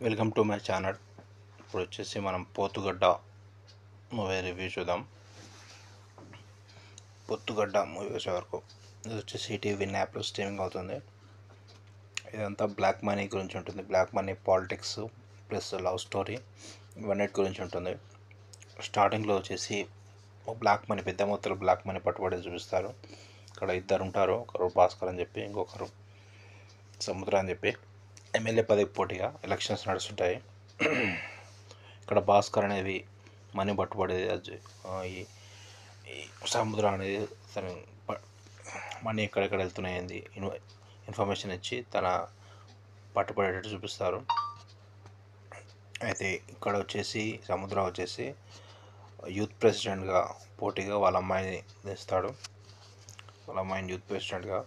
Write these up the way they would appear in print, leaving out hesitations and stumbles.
Welcome to my channel. ఇప్పుడు వచ్చేసి మనం పోతుగడ్డ మూవీ రివ్యూ చూద్దాం. పొత్తుగడ్డ మూవీ వచ్చే వరకు ఇది వచ్చేసి ఈటీవీ యాప్లో స్ట్రీమింగ్ అవుతుంది. ఇదంతా బ్లాక్ మనీ గురించి ఉంటుంది. Black money, politics plus love story ఇవన్నిటి గురించి ఉంటుంది. స్టార్టింగ్లో వచ్చేసి బ్లాక్ మనీ, పెద్ద మొత్తంలో బ్లాక్ మనీ పట్టుబడి చూపిస్తారు. ఇక్కడ ఇద్దరు ఉంటారు, ఒకరు భాస్కర్ అని చెప్పి, ఇంకొకరు సముద్ర అని చెప్పి. ఎమ్మెల్యే పదవికి పోటీగా ఎలక్షన్స్ నడుస్తుంటాయి. ఇక్కడ భాస్కర్ అనేది మనీ పట్టుబడేది, ఈ సముద్రం అనేది తను మనీ ఎక్కడెక్కడ వెళ్తున్నాయింది ఇన్ఫర్మేషన్ ఇచ్చి తన పట్టుబడేటట్టు చూపిస్తారు. అయితే ఇక్కడ వచ్చేసి సముద్రం వచ్చేసి యూత్ ప్రెసిడెంట్గా పోటీగా వాళ్ళ అమ్మాయిని తెస్తాడు. వాళ్ళ అమ్మాయిని యూత్ ప్రెసిడెంట్గా.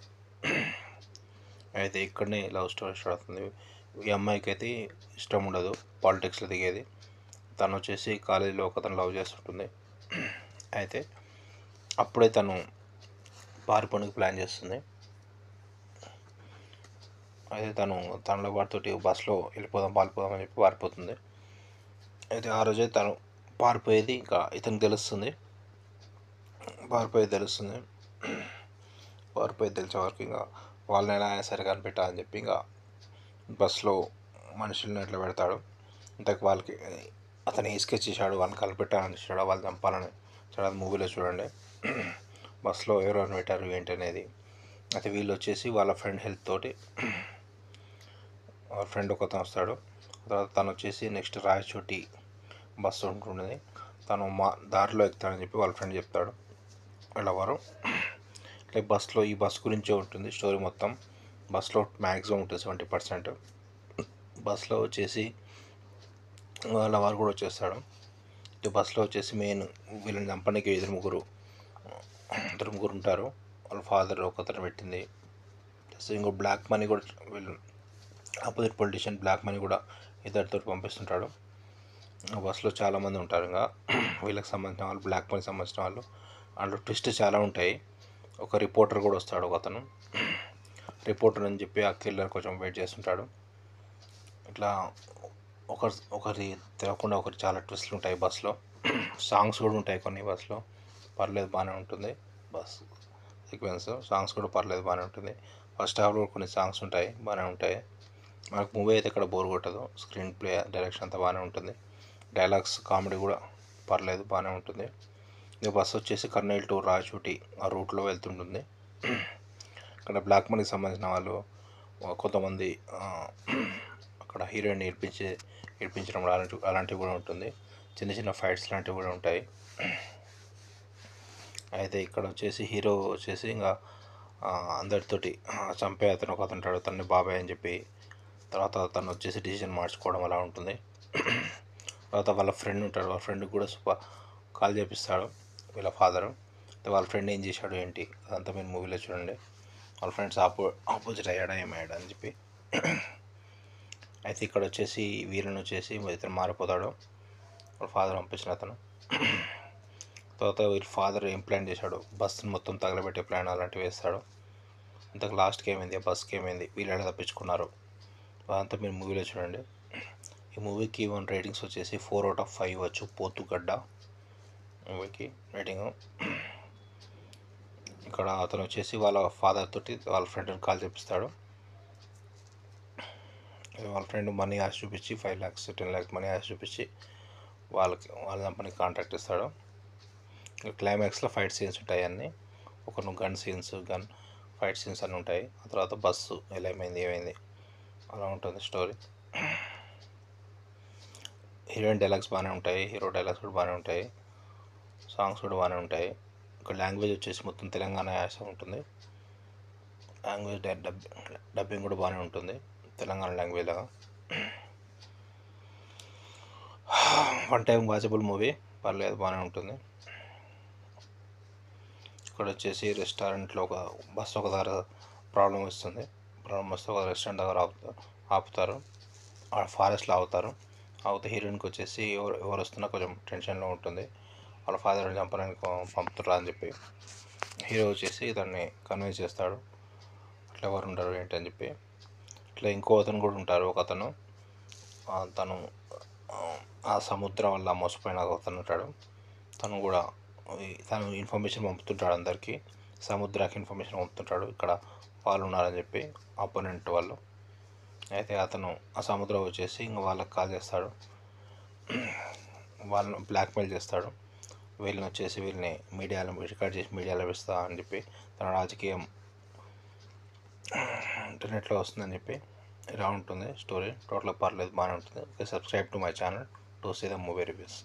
అయితే ఇక్కడనే లవ్ స్టోరీ స్టార్ట్ అవుతుంది. ఈ అమ్మాయికి అయితే ఇష్టం ఉండదు పాలిటిక్స్లో దిగేది. తను వచ్చేసి కాలేజీలో ఒకతను లవ్ చేస్తుంటుంది. అయితే అప్పుడే తను పారిపోవడానికి ప్లాన్ చేస్తుంది. అయితే తనలో వాటితోటి బస్సులో పారిపోదాం అని చెప్పి పారిపోతుంది. అయితే ఆ రోజే తను పారిపోయేది ఇంకా ఇతనికి తెలుస్తుంది. పారిపోయేది తెలిసే వరకు ఇంకా వాళ్ళని ఎలా అయినా సరే కనిపెట్టాలని చెప్పి ఇంకా బస్సులో మనుషులను ఎట్లా పెడతాడు. ఇంతకు వాళ్ళకి అతను స్కెచ్ చేశాడు, వాళ్ళని కనిపెట్టాలని చూశాడు, వాళ్ళు చంపాలని చూడాలి. మూవీలో చూడండి బస్సులో ఎవరెవరిని పెట్టారు ఏంటి అనేది. అయితే వీళ్ళు వచ్చేసి వాళ్ళ ఫ్రెండ్ హెల్ప్ తోటి, వాళ్ళ ఫ్రెండ్ ఒకతను వస్తాడు. తర్వాత తను వచ్చేసి నెక్స్ట్ రాయచోటి బస్సు ఉంటున్నది, తను దారిలో ఎక్కుతాడని చెప్పి వాళ్ళ ఫ్రెండ్ చెప్తాడు. వెళ్ళవారు లైక్ బస్సులో ఈ బస్ గురించే ఉంటుంది స్టోరీ మొత్తం. బస్సులో మ్యాక్సిమం ఉంటుంది 70%. బస్సులో వచ్చేసి వాళ్ళ వారు కూడా వచ్చేస్తాడు. బస్సులో వచ్చేసి మెయిన్ వీళ్ళని చంపడానికి ఇద్దరు ముగ్గురు ఉంటారు. వాళ్ళ ఫాదర్ ఒకతను పెట్టింది. ప్లస్ ఇంకో బ్లాక్ మనీ కూడా, వీళ్ళు ఆపోజిట్ పొలిటీషియన్ బ్లాక్ మనీ కూడా ఇద్దరితో పంపిస్తుంటాడు. బస్సులో చాలామంది ఉంటారు. ఇంకా వీళ్ళకి సంబంధించిన వాళ్ళు, బ్లాక్ మనీకి సంబంధించిన వాళ్ళు. అందులో ట్విస్ట్ చాలా ఉంటాయి. ఒక రిపోర్టర్ కూడా వస్తాడు, ఒకతను రిపోర్టర్ అని చెప్పి ఆ కిల్లర్ కొంచెం వెయిట్ చేస్తుంటాడు. ఇట్లా ఒకరి తెలియకుండా ఒకటి చాలా ట్విస్ట్లు ఉంటాయి బస్సులో. సాంగ్స్ కూడా ఉంటాయి కొన్ని బస్సులో, పర్లేదు బాగానే ఉంటుంది. బస్ సీక్వెన్స్ సాంగ్స్ కూడా పర్లేదు బాగానే ఉంటుంది. ఫస్ట్ హాఫ్లో కొన్ని సాంగ్స్ ఉంటాయి, బాగానే ఉంటాయి. మనకు మూవీ అయితే ఇక్కడ బోర్ కొట్టదు. స్క్రీన్ ప్లే, డైరెక్షన్ అంతా బాగానే ఉంటుంది. డైలాగ్స్, కామెడీ కూడా పర్లేదు బాగానే ఉంటుంది. ఇక బస్సు వచ్చేసి కర్నూలు టు రాయచోటి ఆ రూట్లో వెళ్తుంటుంది. ఇక్కడ బ్లాక్ మనీకి సంబంధించిన వాళ్ళు కొంతమంది అక్కడ హీరోయిన్ ఏడిపించడం అలాంటివి కూడా ఉంటుంది. చిన్న చిన్న ఫైట్స్ లాంటివి కూడా ఉంటాయి. అయితే ఇక్కడ వచ్చేసి హీరో వచ్చేసి ఇంకా అందరితోటి చంపే అతను ఒకతను ఉంటాడు, తనని బాబాయ్ అని చెప్పి. తర్వాత తను వచ్చేసి డిసిషన్ మార్చుకోవడం అలా ఉంటుంది. తర్వాత వాళ్ళ ఫ్రెండ్ ఉంటాడు, వాళ్ళ ఫ్రెండ్కి కూడా కాల్ చేపిస్తాడు వీళ్ళ ఫాదరు. వాళ్ళ ఫ్రెండ్ ఏం చేశాడు ఏంటి అదంతా మీరు మూవీలో చూడండి. వాళ్ళ ఫ్రెండ్స్ ఆపోజిట్ అయ్యాడా ఏమయ్యాడా అని చెప్పి. అయితే ఇక్కడ వచ్చేసి వీరన్ వచ్చేసి ఇతను మారిపోతాడు, వాళ్ళ ఫాదర్ పంపించిన అతను. తర్వాత వీళ్ళ ఫాదర్ ఏం ప్లాన్ చేశాడు, బస్సుని మొత్తం తగలబెట్టే ప్లాన్ అలాంటివి వేస్తాడు. ఇంతకు లాస్ట్కి ఏమైంది, ఆ బస్కి ఏమైంది, వీళ్ళు ఎలా తప్పించుకున్నారు అదంతా మీరు మూవీలో చూడండి. ఈ మూవీకి 1 రేటింగ్స్ వచ్చేసి 4/5 ఇవ్వచ్చు. పోతుగడ్డ మూవీకి రేటింగ్. ఇక్కడ అతను వచ్చేసి వాళ్ళ ఫాదర్ తోటి వాళ్ళ ఫ్రెండ్ని కాల్ చేపిస్తాడు. వాళ్ళ ఫ్రెండ్ మనీ ఆశ చూపించి 5 lakhs 10 lakhs మనీ ఆశ చూపించి వాళ్ళ కంపెనీకి కాంట్రాక్ట్ ఇస్తాడు. క్లైమాక్స్లో ఫైట్ సీన్స్ ఉంటాయి అన్నీ. గన్ ఫైట్ సీన్స్ అన్నీ ఉంటాయి. ఆ తర్వాత బస్సు ఎలా ఏమైంది అలా ఉంటుంది స్టోరీ. హీరోయిన్ డైలాగ్స్ బాగానే ఉంటాయి, హీరో డైలాగ్స్ కూడా బాగానే ఉంటాయి, సాంగ్స్ కూడా బాగానే ఉంటాయి. ఇక్కడ లాంగ్వేజ్ వచ్చేసి మొత్తం తెలంగాణ యాస ఉంటుంది. లాంగ్వేజ్ డబ్బింగ్ కూడా బాగానే ఉంటుంది, తెలంగాణ లాంగ్వేజ్ లాగా. 1 time వాచబుల్ మూవీ, పర్లేదు బాగానే ఉంటుంది. ఇక్కడ వచ్చేసి రెస్టారెంట్లో ఒక దగ్గర ప్రాబ్లం వస్తే ఒక రెస్టారెంట్ దగ్గర ఆపుతారు. ఆ ఫారెస్ట్లో ఆగితే హీరోయిన్కి వచ్చేసి ఎవరు వస్తున్నా కొంచెం టెన్షన్లో ఉంటుంది. వాళ్ళ ఫాదర్ని చంపడానికి పంపుతుర్రా అని చెప్పి. హీరో వచ్చేసి దాన్ని కన్విన్స్ చేస్తాడు, అట్లా ఎవరు ఉంటారు ఏంటి అని చెప్పి. ఇట్లా ఇంకో అతను కూడా ఉంటారు, ఒక అతను తను ఆ సముద్రం వల్ల మోసపోయిన అతను ఉంటాడు. తను కూడా తను ఇన్ఫర్మేషన్ పంపుతుంటాడు అందరికీ. సముద్రానికి ఇన్ఫర్మేషన్ పంపుతుంటాడు ఇక్కడ వాళ్ళు ఉన్నారని చెప్పి, అపోనెంట్ వాళ్ళు. అయితే అతను ఆ సముద్రం వచ్చేసి ఇంక వాళ్ళకి కాల్ చేస్తాడు, వాళ్ళని బ్లాక్మెయిల్ చేస్తాడు. వీళ్ళని వచ్చేసి వీళ్ళని మీడియాలో రికార్డ్ చేసి మీడియాలో వేస్తా అని చెప్పి, తన రాజకీయం ఇంటర్నెట్లో వస్తుందని చెప్పి. ఇలా ఉంటుంది స్టోరీ. టోటల్గా పర్లేదు, బాగానే ఉంటుంది. Okay, subscribe to my channel to see the movie reviews.